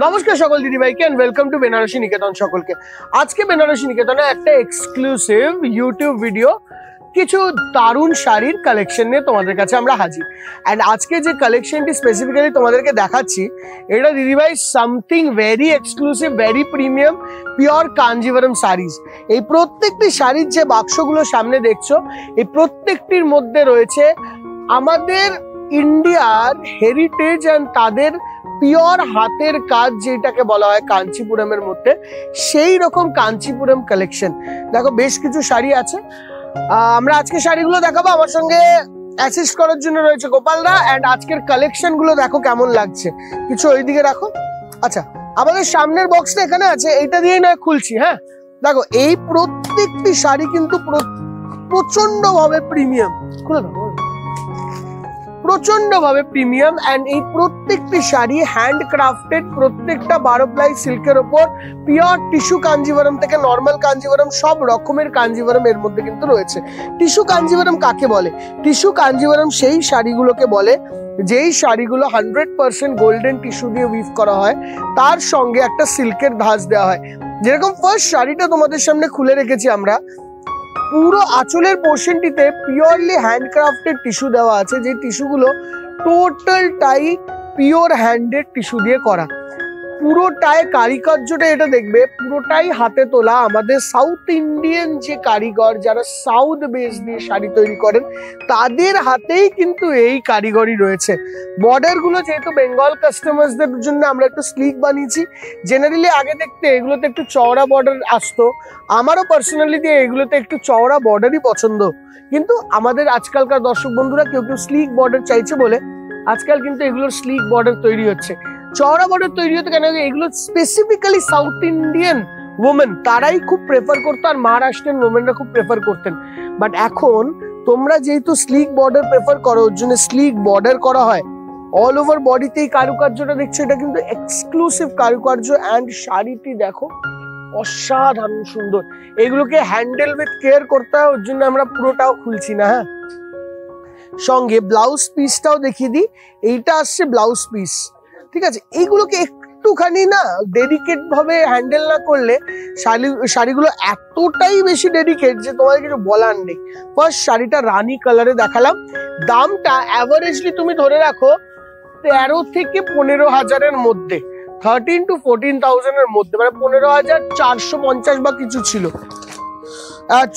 নমস্কার সকল দিদি ভাইকে এন্ড ওয়েলকাম টু বেনারসি নিকেতন সকলকে। আজকে বেনারসি নিকেতনে একটা এক্সক্লুসিভ ইউটিউব ভিডিও, কিছু দারুণ শাড়ির কালেকশন নিয়ে তোমাদের কাছে আমরা হাজির। এন্ড আজকে যে কালেকশনটি স্পেসিফিক্যালি তোমাদেরকে দেখাচ্ছি, এটা দিদি ভাই something very exclusive, very premium, pure Kanjivaram saris. এই প্রত্যেকটি শাড়ির যে বাক্সগুলো সামনে দেখছো, এই প্রত্যেকটির মধ্যে রয়েছে আমাদের ইন্ডিয়ার হেরিটেজ এন্ড তাদের পিওর হাতের কাজ, যেটাকে বলা হয় কাঞ্চিপুরমের মধ্যে, সেই রকম কাঞ্চিপুরম কালেকশন। দেখো বেশ কিছু শাড়ি আছে, আমরা আজকে শাড়িগুলো দেখাবো। আমার সঙ্গে অ্যাসিস্ট করার জন্য রয়েছে গোপালদা। এন্ড আজকের কালেকশন গুলো দেখো কেমন লাগছে, কিছু ওইদিকে রাখো। আচ্ছা, আমাদের সামনের বক্সটা এখানে আছে, এইটা দিয়ে নয় খুলছি। হ্যাঁ দেখো, এই প্রত্যেকটি শাড়ি কিন্তু প্রচন্ড ভাবে প্রিমিয়াম, খুলে দাও, প্রচন্ড ভাবে প্রিমিয়াম। এন্ড এই প্রত্যেকটি শাড়ি হ্যান্ড ক্রাফটেড, প্রত্যেকটা 12 প্লাই সিল্কের ওপর, পিওর টিস্যু কাঞ্জিভারম থেকে নর্মাল কাঞ্জিভারম, সব রকমের কাঞ্জিভারম এর মধ্যে কিন্তু রয়েছে। টিস্যু কাঞ্জিভারম কাকে বলে? টিস্যু কাঞ্জিভারম সেই শাড়িগুলোকে বলে যেই শাড়িগুলো 100% গোল্ডেন টিস্যু দিয়ে উইভ করা হয়, তার সঙ্গে একটা সিল্কের ধাঁচ দেওয়া হয়। যেরকম ফার্স্ট শাড়িটা তোমাদের সামনে খুলে রেখেছি আমরা, পুরো আঁচলের পোর্শনটিতে পিওরলি হ্যান্ডক্রাফটেড টিস্যু দেওয়া আছে, যে টিস্যুগুলো টোটালটাই পিওর হ্যান্ডেড টিস্যু দিয়ে করা। পুরোটাই কারিকার্যটা, এটা দেখবে পুরোটাই হাতে তোলা। আমাদের সাউথ ইন্ডিয়ান যে কারিগর, যারা সাউথ বেস দিয়ে শাড়ি তৈরি করেন, তাদের হাতেই কিন্তু এই কারিগরি রয়েছে। বর্ডার গুলো যেহেতু বেঙ্গল কাস্টমারসদের জন্য আমরা একটু স্লিক বানিয়েছি। জেনারেলি আগে দেখতে এগুলোতে একটু চওড়া বর্ডার আসতো, আমারও পার্সোনালি দিয়ে এগুলোতে একটু চওড়া বর্ডারই পছন্দ। কিন্তু আমাদের আজকালকার দর্শক বন্ধুরা কেউ কেউ স্লিক বর্ডার চাইছে বলে আজকাল কিন্তু এগুলোর স্লিক বর্ডার তৈরি হচ্ছে। চওড়া বর্ডার তৈরি হতে কেন, এগুলো স্পেসিফিক্যালি সাউথ ইন্ডিয়ান ওমেন তারাই খুব প্রেফার করতো, আর মহারাষ্ট্রিয়ান ওমেনরা খুব প্রেফার করতেন। বাট এখন তোমরা যেহেতু স্লিক বর্ডার প্রেফার করো, ওর জন্য স্লিক বর্ডার করা হয়। অল ওভার বডিতে এই কারুকার্যটা দেখছো, এটা কিন্তু এক্সক্লুসিভ কারুকার্য। অ্যান্ড শাড়িটি দেখো অসাধারণ সুন্দর। এগুলোকে হ্যান্ডেল উইথ কেয়ার করতে হয়, ওর জন্য আমরা পুরোটাও খুলছি না। হ্যাঁ, সঙ্গে ব্লাউজ পিসটাও দেখিয়ে দিই। এইটা আসছে ব্লাউজ পিস, ঠিক আছে? এইগুলোকে একটুখানি না ডেডিকেট ভাবে হ্যান্ডেল না করলে শাড়িগুলো এতটাই বেশি ডেডিকেট যে তোমাদের কিছু বলার নেই। ফার্স্ট শাড়িটা রানী কালারে দেখালাম। দামটা অ্যাভারেজলি তুমি ধরে রাখো 13 থেকে 15,000-এর মধ্যে, 13 to 14,000-এর মধ্যে, মানে 15,450 বা কিছু ছিল,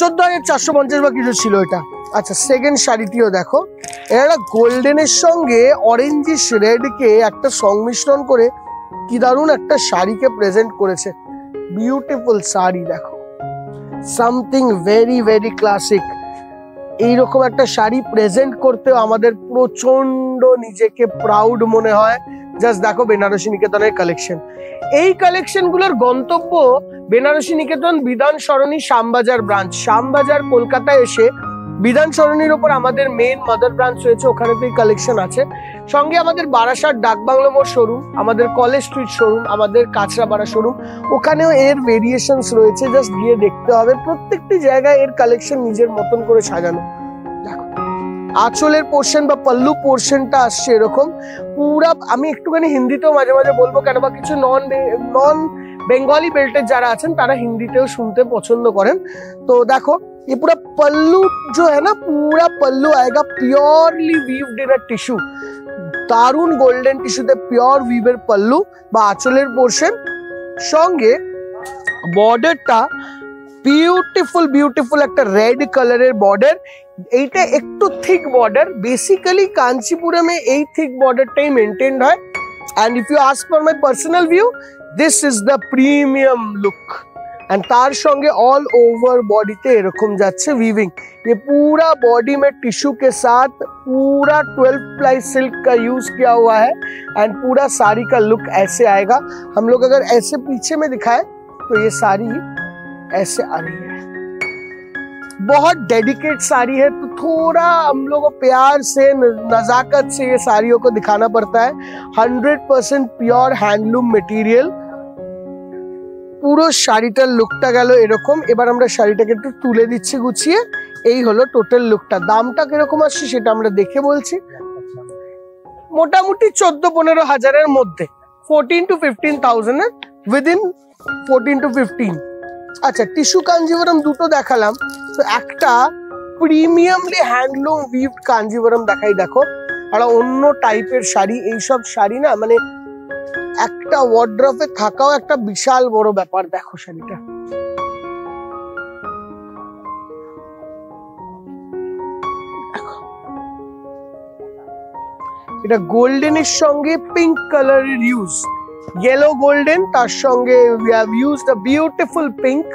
14,450 বা কিছু ছিল এটা। আচ্ছা, সেকেন্ড শাড়িটিও দেখো, এটা গোল্ডেনের সঙ্গে অরেঞ্জিশ রেড কে একটা সংমিশ্রণ করে কি দারুণ একটা শাড়িকে প্রেজেন্ট করেছে। বিউটিফুল শাড়ি দেখো, সামথিং ভেরি ভেরি ক্লাসিক। এইরকম একটা শাড়ি প্রেজেন্ট করতেও আমাদের প্রচন্ড নিজেকে প্রাউড মনে হয়। জাস্ট দেখো বেনারসি নিকেতনের কালেকশন। এই কালেকশন গুলোর গন্তব্য বেনারসি নিকেতন বিধান সরণি শ্যামবাজার ব্রাঞ্চ। শ্যামবাজার কলকাতায় এসে বিধান সরণির ওপর আমাদের মেইন মাদার ব্রাঞ্চ রয়েছে, ওখানেতেই কালেকশন আছে। সঙ্গে আমাদের বারাসাত ডাকবাংলো মোড় শোরুম, আমাদের কলেজ স্ট্রিট শোরুম, আমাদের কাঁচরাপাড়া শোরুম, ওখানেও এর ভেরিয়েশনস রয়েছে। জাস্ট গিয়ে দেখতে হবে, প্রত্যেকটি জায়গায় এর কালেকশন নিজের মতন করে সাজানো। দেখো আঁচলের পোর্শন বা পল্লু পোর্শনটা আসছে এরকম পুরা। আমি একটুখানি হিন্দিতেও মাঝে মাঝে বলবো, কেন বা কিছু নন বেঙ্গলি বেল্টের যারা আছেন তারা হিন্দিতেও শুনতে পছন্দ করেন। তো দেখো, ये पूरा पल्लू जो है ना, पूरा पल्लू आएगा प्योरली वीव्ड इन टिश्यू, दारुण गोल्डन टिश्यूते प्योर वीवेर पल्लू বা আঁচলের পোর্শন। সঙ্গে বর্ডারটা বিউটিফুল বিউটিফুল একটা রেড কালারের বর্ডার। এইটা একটু থিক বর্ডার, বেসিক্যালি কাঞ্চিপুরমে এই থিক বর্ডারটাই মেনটেন হয়। And if you ask for my personal view, this is the premium look. And तार संगे ऑल ओवर बॉडी ते एरकम जाच्छे वीविंग। ये पूरा बॉडी में टिश्यू के साथ पूरा 12 प्लाई सिल्क का यूज किया हुआ है। एंड पूरा साड़ी का लुक ऐसे आएगा। हम लोग अगर ऐसे पीछे में दिखाए तो ये साड़ी ऐसे आ रही है। बहुत डेडिकेट साड़ी है, तो थोड़ा हम लोग को प्यार से नजाकत से ये साड़ियों को दिखाना पड़ता है। 100% प्योर हैंडलूम मटेरियल। পুরো শাড়িটার লুকটা গেল এরকম। এবার আমরা শাড়িটাকে একটু তুলে দিচ্ছি গুছিয়ে। এই হলো টোটাল লুকটা। দামটা কিরকম আসছে সেটা আমরা দেখে বলছি। মোটামুটি 14-15 হাজারের মধ্যে। 14 to 15,000 within 14 to 15। আচ্ছা, টিস্যু কাঞ্জিভারাম দুটো দেখালাম, তো একটা প্রিমিয়ামলি হ্যান্ডলুম উইভড কাঞ্জিভারাম দেখাই। দেখো আর অন্য টাইপের শাড়ি, এইসব শাড়ি না মানে একটা ওয়ার্ড্রপে থাকাও একটা বিশাল বড় ব্যাপার। দেখো শাড়িটা, এটা গোল্ডেনের সঙ্গে পিঙ্ক কালারের ইউজ, yellow golden, তার সঙ্গে we have used a beautiful pink.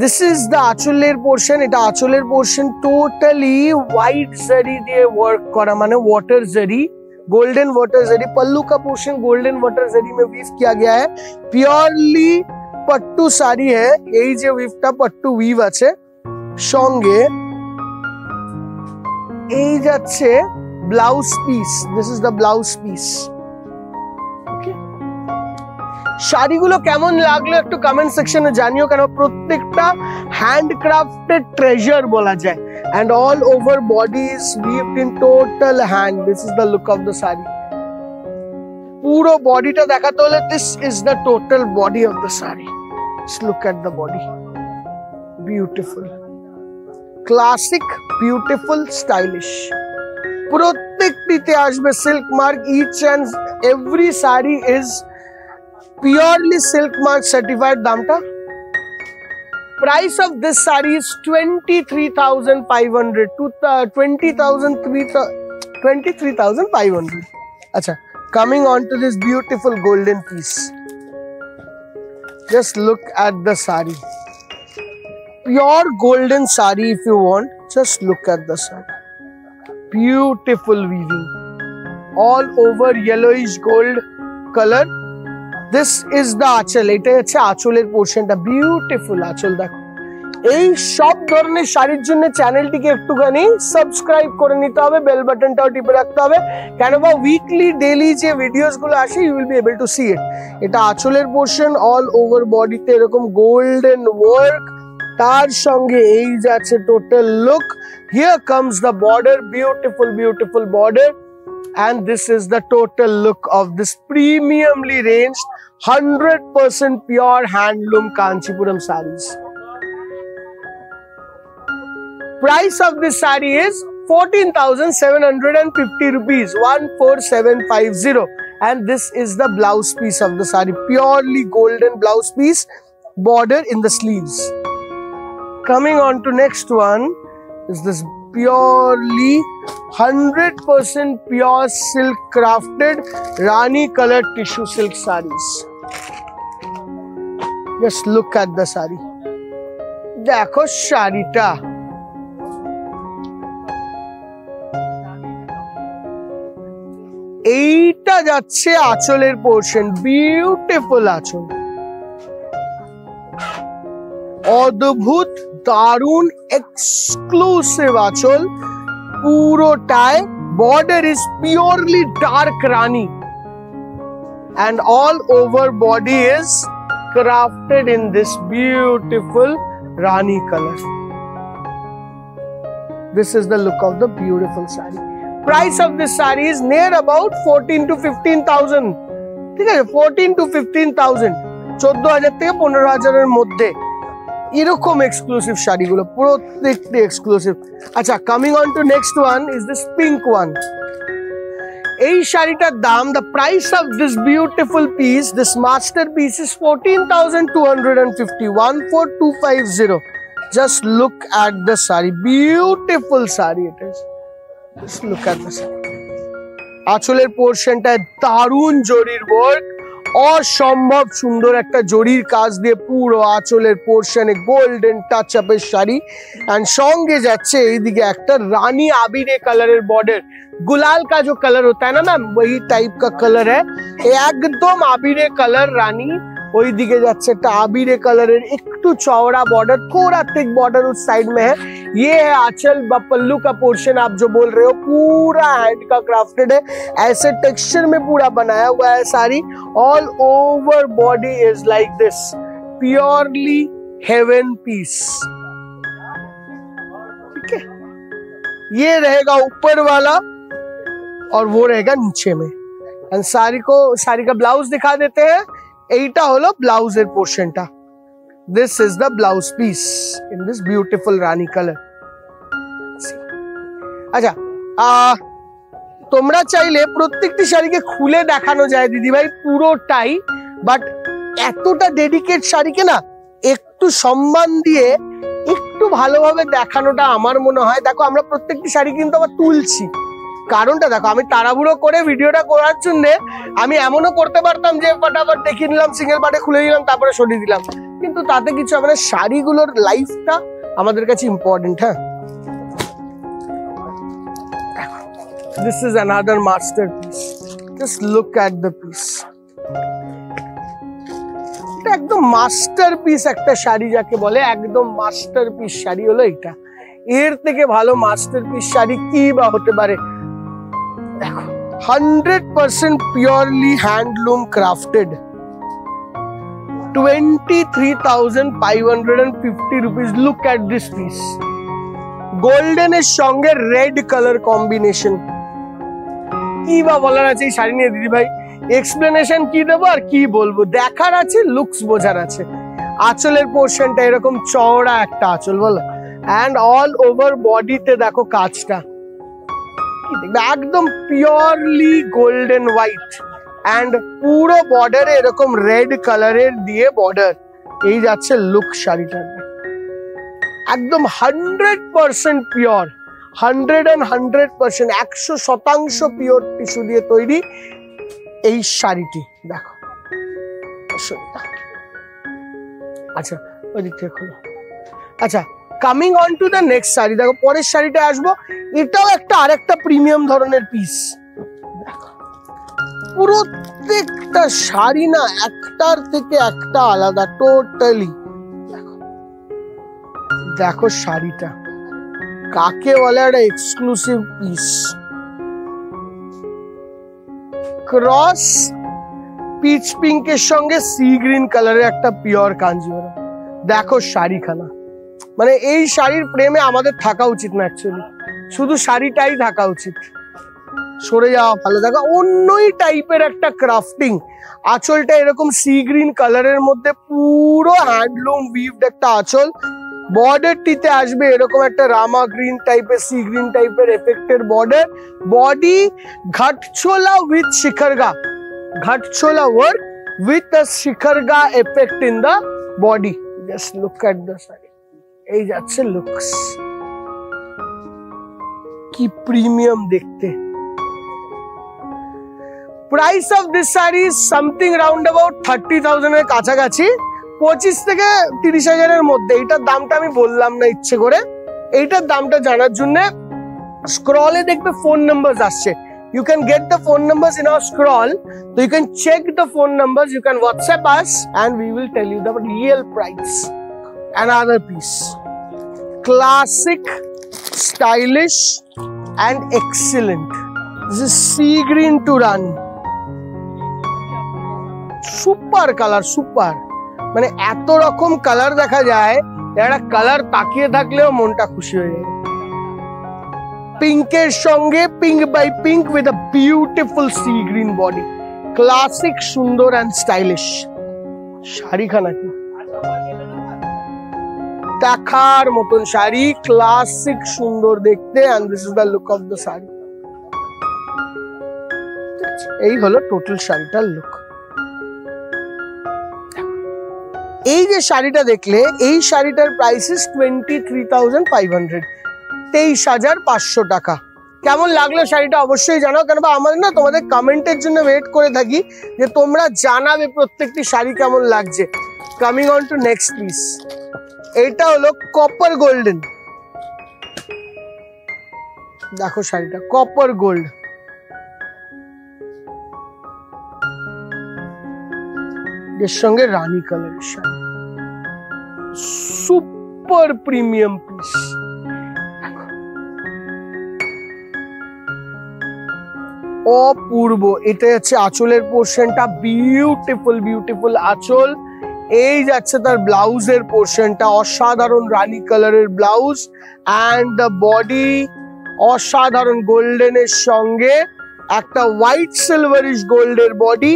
This is the আঁচলের পোর্শন, এটা আঁচলের পোর্শন টোটালি হোয়াইট জারি দিয়ে ওয়ার্ক করা, মানে ওয়াটার জারি, गोल्डन वाटर जरी। पल्लू का पोर्शन गोल्डन वाटर जरी में वीव किया गया है। प्योरली पट्टू साड़ी है, এই যে উইভটা পট্টু উইভ আছে, সঙ্গে এই যাচ্ছে blouse piece. This is the blouse piece. শাড়িগুলো কেমন লাগলো একটু কমেন্ট সেকশনে জানিও, কেন প্রত্যেকটা হ্যান্ডক্রাফটেড ট্রেজার বলা যায়। And all over body is weaved in total hand. This is the look of the saree. Puro body ta dekhate hole this is the total body of the saree. Just look at the body. Beautiful, classic, beautiful, stylish. Prottektite ashbe silk mark. Each and every saree is purely silk mark certified. Damta price of this saree is 23,500 to 23,500. Acha, coming on to this beautiful golden piece. Just look at the saree. Pure golden saree if you want. Just look at the saree. Beautiful weaving. All over yellowish gold color. This is the আঁচল, এটা হচ্ছে আঁচলের পোর্শনটা। Beautiful আঁচল দেখো। এই সব ধরনের শাড়ির জন্য চ্যানেলটিকে একটুখানি সাবস্ক্রাইব করে নিতে হবে, বেল বাটনটাও টিপে রাখতে হবে, কেন বা উইকলি ডেইলি যে ভিডিওস গুলো আসে you will be able to see it. এটা আঁচলের পোর্শন, অল ওভার বডিতে এরকম গোল্ডেন ওয়ার্ক, তার সঙ্গে এই যাচ্ছে total look. Here comes the border, beautiful beautiful border. And this is the total look of this premiumly ranged 100% pure handloom Kanchipuram sarees. Price of this saree is 14,750 rupees, 14,750. And this is the blouse piece of the saree, purely golden blouse piece, border in the sleeves. Coming on to next one is this purely 100% pure silk crafted Rani colored tissue silk sarees. Just look at the saree. देखो শাড়িটা, এইটা যাচ্ছে আঁচলের portion. Beautiful আঁচল, অদ্ভুত দারুন exclusive আঁচল পুরোটায়। border is purely dark Rani and all over body is crafted in this beautiful Rani color. This is the look of the beautiful saree. Price of this saree is near about 14 to 15,000. ঠিক আছে, 14 to 15,000, 14,000 থেকে 15,000 এর মধ্যে এরকম exclusive শাড়িগুলো, প্রত্যেকটি exclusive. আচ্ছা, coming on to next one is this pink one. এই শাড়িটার দাম, the price of this beautiful piece, this masterpiece is 14,250, 14,250. Just look at the saree, beautiful saree it is. Just look at the saree. আঁচলের পোর্শনটায় দারুণ জরির work, অসম্ভব সুন্দর একটা জরির কাজ দিয়ে পুরো আঁচলের পোর্শনে গোল্ডেন টাচ আপের শাড়ি। এন্ড সঙ্গে যাচ্ছে এইদিকে একটা রানী আবিরে কালারের বর্ডার। गुलाल का जो कलर होता है ना मैम, वही टाइप का कलर है, एकदम आबिरे कलर रानी। ওই দিকে যাচ্ছে একটা আবিরে কালারের একটু চওড়া বর্ডার, थोड़ा थिक बॉर्डर उस साइड में है। ये है आंचल व पल्लू का पोर्शन, आप जो बोल रहे हो पूरा हैंड का क्राफ्टेड है, ऐसे टेक्सचर में पूरा बनाया हुआ है sari. All over body is like this, purely heaven piece. ठीक है, ये रहेगा ऊपर वाला और वो रहेगा नीचे में। एंड साड़ी का ब्लाउज दिखा देते हैं। এইটা হলো ব্লাউজের পোর্শনটা। This is the blouse piece in this beautiful Rani colour. আচ্ছা, তোমরা চাইলে প্রত্যেকটি শাড়িকে খুলে দেখানো যায় দিদি ভাই পুরোটাই, বাট এতটা ডেডিকেট শাড়িকে না একটু সম্মান দিয়ে একটু ভালোভাবে দেখানোটা আমার মনে হয়। দেখো আমরা প্রত্যেকটি শাড়ি কিন্তু আবার তুলছি, কারণটা দেখো আমি তাড়াহুড়ো করে ভিডিওটা করার জন্য আমি এমনও করতে পারতাম যে ফটাফট দেখিয়ে নিলাম, সিঙ্গেল পার্টে খুলে দিলাম, তারপরে সরিয়ে দিলাম, কিন্তু তাতে কিছু হবে না। শাড়িগুলোর লাইফটা আমাদের কাছে ইম্পর্টেন্ট। হ্যাঁ, this is another masterpiece. Just look at the piece. এটা একদম মাস্টারপিস একটা শাড়ি যাকে বলে, একদম মাস্টারপিস শাড়ি হলো এটা। এর থেকে ভালো মাস্টারপিস শাড়ি কি বা হতে পারে? দেখো 100% purely handloom crafted, 23,550 rupees. Look at this piece. Golden এর সঙ্গে রেড কালার কম্বিনেশন। কি বা বলার আছে এই শাড়ি নিয়ে দিদি ভাই? এক্সপ্লেনেশন কি দেবো আর কি বলবো? দেখার আছে, লুকস বোঝার আছে। আঁচলের পোর্শনটা এরকম চওড়া একটা আঁচল বলো, এন্ড অল ওভার বডিতে দেখো কাজটা কি দেখবে, একদম পিওরলি গোল্ডেন হোয়াইট, এন্ড পুরো বর্ডারে এরকম রেড কালারের দিয়ে বর্ডার। এই যাচ্ছে লুক শাড়িটার, একদম 100% পিওর, 100% 100% পিওর টিস্যু দিয়ে তৈরি এই শাড়িটি। দেখো আচ্ছা ওইদিক থেকে খোলো। আচ্ছা, coming on to the next sari. দেখো পরের শাড়িটা আসবো, এটাও একটা আরেকটা প্রিমিয়াম ধরনের পিস। প্রত্যেকটা শাড়ি না একটার থেকে একটা আলাদা টোটালি। দেখো শাড়িটা কাকে বলে, একটা এক্সক্লুসিভ পিস। ক্রস পিচ পিঙ্কের সঙ্গে সি গ্রিন কালারের একটা পিওর কাঞ্জিভরম। দেখো শাড়িখানা, মানে এই শাড়ির প্রেমে আমাদের থাকা উচিত না, অ্যাকচুয়ালি শুধু শাড়িটাই থাকা উচিত, সরে যাওয়া ভালো। দেখো অন্যই টাইপের একটা ক্রাফটিং, আঁচলটা এরকম সি গ্রিন কালারের মধ্যে পুরো হ্যান্ডলুম উইভড একটা আঁচল। বর্ডারটিতে আসবে এরকম একটা রামা গ্রিন টাইপের, সি গ্রিন টাইপের এফেক্টের border. Body gharchola with shikargah, gharchola work with the shikargah effect in the body. Just look at the sari, এই যাচ্ছে লুকস। কি প্রিমিয়াম দেখতে। Price of this sari is something round about 30,000 এর কাছাকাছি, 25 থেকে 30,000 এর মধ্যে। এইটার দামটা আমি বললাম না ইচ্ছে করে। এইটার দামটা জানার জন্য স্ক্রলে দেখবে ফোন নাম্বার আসছে। You can get the phone numbers in our scroll, so you can check the phone numbers, you can WhatsApp us and we will tell you the real price. Another piece, classic, stylish and excellent. This is sea green to Rani. Super color, super. মানে এত রকম colour দেখা যায়, একটা colour তাকিয়ে থাকলেও মনটা খুশি হয়ে যায়। পিঙ্কের সঙ্গে pink by pink with a beautiful sea green body, classic, সুন্দর অ্যান্ড স্টাইলিশ। শাড়িখানা কি দেখার মতন শাড়ি, ক্লাসিক, সুন্দর দেখতে, and this is the look of the sari. এই হলো টোটাল শাড়িটার লুক। এই যে শাড়িটা দেখলে, এই শাড়িটার প্রাইস ইজ 23,500, 23,500 টাকা। কেমন লাগলো শাড়িটা অবশ্যই জানাও, কেন আমাদের না তোমাদের কমেন্টের জন্য ওয়েট করে থাকি যে তোমরা জানাবে প্রত্যেকটি শাড়ি কেমন লাগছে। Coming on to next piece, এইটা হলো কপার গোল্ডেন। দেখো শাড়িটা কপার গোল্ড, এর সঙ্গে রানী কালারের শাড়ি, সুপার প্রিমিয়াম পিস। অপূর্ব। এটা হচ্ছে আঁচলের পোর্শনটা, বিউটিফুল বিউটিফুল আঁচল। এই যাচ্ছে তার ব্লাউজের পোর্শনটা, অসাধারণ রানী কালারের ব্লাউজ, অ্যান্ড দ্য বডি অসাধারণ গোল্ডেনের সঙ্গে একটা হোয়াইট সিলভারিশ গোল্ডের বডি,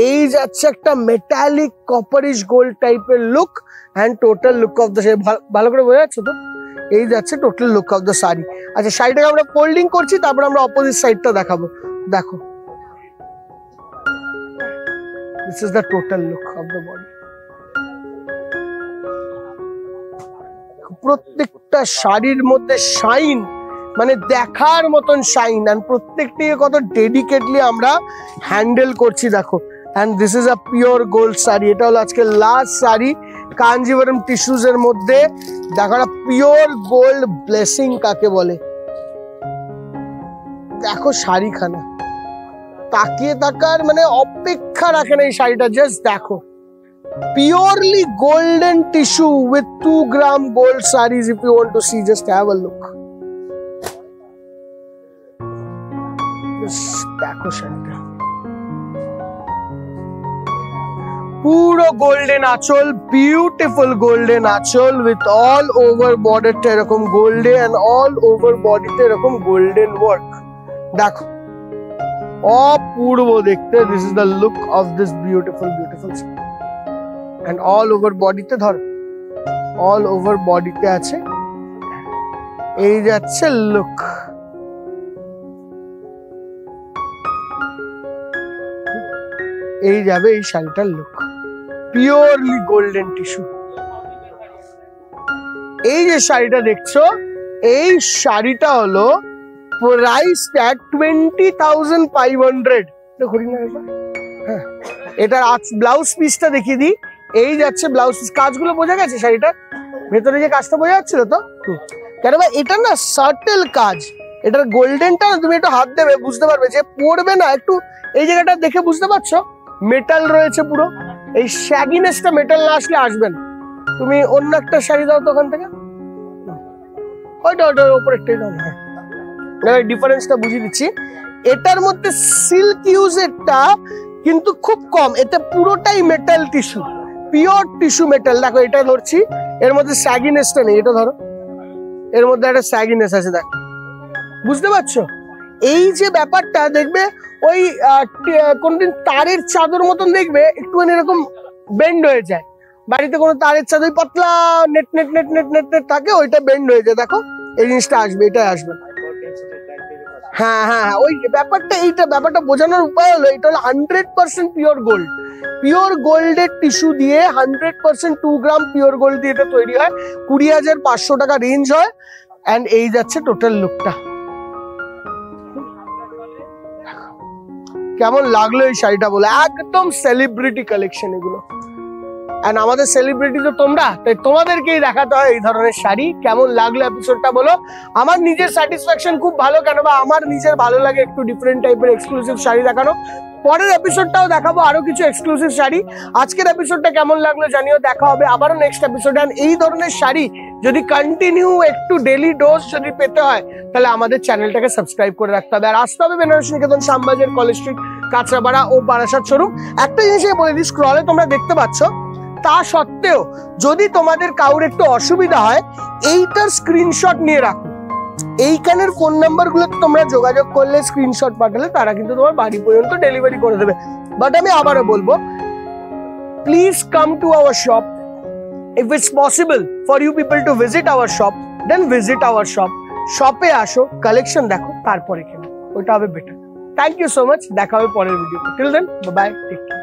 এই যাচ্ছে একটা মেটালিক কপারিশ গোল্ড টাইপের look and total look of the sari. ভালো করে বোঝা যাচ্ছে তো? এই যাচ্ছে total look of the sari. আচ্ছা, শাড়িটাকে আমরা ফোল্ডিং করছি, তারপর আমরা অপোজিট সাইডটা দেখাবো। দেখো, this is the total look of the body. প্রত্যেকটা শাড়ির মধ্যে শাইন, মানে দেখার মতন শাইন, এন্ড প্রত্যেকটিকে কত ডেডিকেটলি আমরা হ্যান্ডেল করছি দেখো। And this is a pure gold sari. এটা হলো আজকে লাস্ট শাড়ি কাঞ্জিভারম টিস্যুজ এর মধ্যে। দেখো না, পিওর গোল্ড ব্লেসিং কাকে বলে। দেখো শাড়িখানা, তাকিয়ে থাকার মানে অপেক্ষা রাখে না এই শাড়িটা। জাস্ট দেখো, purely golden tissue with 2 gram gold sarees. If you want to see, just have a look. দেখো শাড়িটা পুরো গোল্ডেন আঁচল, বিউটিফুল গোল্ডেন আঁচল উইথ অল ওভার বর্ডারটা এরকম গোল্ডে অ্যান্ড অল ওভার বডিতে এরকম গোল্ডেন ওয়ার্ক। দেখো অপূর্ব দেখতে। This is the look of this beautiful and all over body তে ধর, all over body তে আছে এই যাচ্ছে লুক। এই যাবে এই শাড়িটার লুক, পিওরলি গোল্ডেন টিস্যু। এই যে শাড়িটা দেখছো, এই শাড়িটা হলো প্রাইস ট্যাগ 20,500। দেখুন না একবার, হ্যাঁ, এটার ব্লাউজ পিসটা দেখিয়ে দিই। এই যাচ্ছে ব্লাউজ পিস। কাজগুলো বোঝা গেছে শাড়িটার ভেতরে যে কাজটা বোঝা যাচ্ছিল তো? কেন ভাই, এটা না সার্টেল কাজ। এটার গোল্ডেনটা তুমি একটু হাত দেবে বুঝতে পারবে, যে পড়বে না একটু। এই জায়গাটা দেখে বুঝতে পারছো মেটাল রয়েছে পুরো। এই শ্যাগিনেসটা মেটাল না আসলে আসবে না। তুমি অন্য একটা শাড়ি দাও তো ওখান থেকে, ওইটার উপরেরটাই দাও। হ্যাঁ, ডিফারেন্সটা বুঝিয়ে দিচ্ছি। এটার মধ্যে সিল্ক ইউজেরটা কিন্তু খুব কম, এতে পুরোটাই metal tissue, pure tissue metal. দেখো এটা ধরছি, এর মধ্যে স্যাগিনেসটা নেই। এটা ধরো, এর মধ্যে একটা স্যাগিনেস আছে, দেখো বুঝতে পারছো? এই যে ব্যাপারটা দেখবে ওই কোনদিন তারের চাদর মতন দেখবে একটুখানি এরকম বেন্ড হয়ে যায়। বাড়িতে কোনো তারের চাদর পাতলা net net net net net net থাকে, ওইটা বেন্ড হয়ে যায়। দেখো এই জিনিসটা আসবে, এটা আসবে। হ্যাঁ হ্যাঁ, ওই ব্যাপারটা, এইটা ব্যাপারটা বোঝানোর উপায় হলো, এটা হলো 100% পিওর গোল্ড। পিওর গোল্ডের টিস্যু দিয়ে 100% 2 গ্রাম পিওর গোল্ড দিয়ে এটা তৈরি হয়। 20,500 টাকা রেঞ্জ হয়। এন্ড এই যাচ্ছে টোটাল লুকটা। কেমন লাগলো এই শাড়িটা বলে? একদম সেলিব্রিটি কালেকশন এগুলো। এন্ড আমাদের সেলিব্রিটি তো তোমরা, তাই তোমাদেরকেই দেখাতে হয় এই ধরনের শাড়ি। কেমন লাগলো এপিসোডটা বলো? আমার নিজের স্যাটিসফ্যাকশন খুব ভালো, কেন বা আমার নিজের ভালো লাগে একটু ডিফারেন্ট টাইপের এক্সক্লুসিভ শাড়ি দেখানো। পরের এপিসোডটাও দেখাবো আরো কিছু এক্সক্লুসিভ শাড়ি। আজকের এপিসোডটা কেমন লাগলো জানিও। দেখা হবে আবারও নেক্সট এপিসোডে। এন্ড এই ধরনের শাড়ি যদি কন্টিনিউ একটু ডেলি ডোজ যদি পেতে হয়, তাহলে আমাদের চ্যানেলটাকে সাবস্ক্রাইব করে রাখতে হবে। আর আসতে হবে বেনারস নিকেতন, শ্যামবাজার, কলেজ স্ট্রিট, কাঁচরাপাড়া ও বারাসাত শোরুম। একটা জিনিস বলে দিই, স্ক্রলে তোমরা দেখতে পাচ্ছ, তা সত্ত্বেও যদি তোমাদের কাউর একটু অসুবিধা হয়, এইটার স্ক্রিনশট নিয়ে রাখো। এইখানের ফোন নাম্বার গুলো তোমরা যোগাযোগ করলে, স্ক্রিনশট পাঠালে তারা কিন্তু তোমার বাড়ি পর্যন্ত ডেলিভারি করে দেবে। বাট আমি আবারও বলবো, please come to our shop. If it's possible for you people to visit our shop, then visit our shop. শপে আসো, কালেকশন দেখো, তারপরে কেন, ওইটা হবে better. Thank you so much. দেখা হবে পরের ভিডিওতে। Till then, bye bye, take care.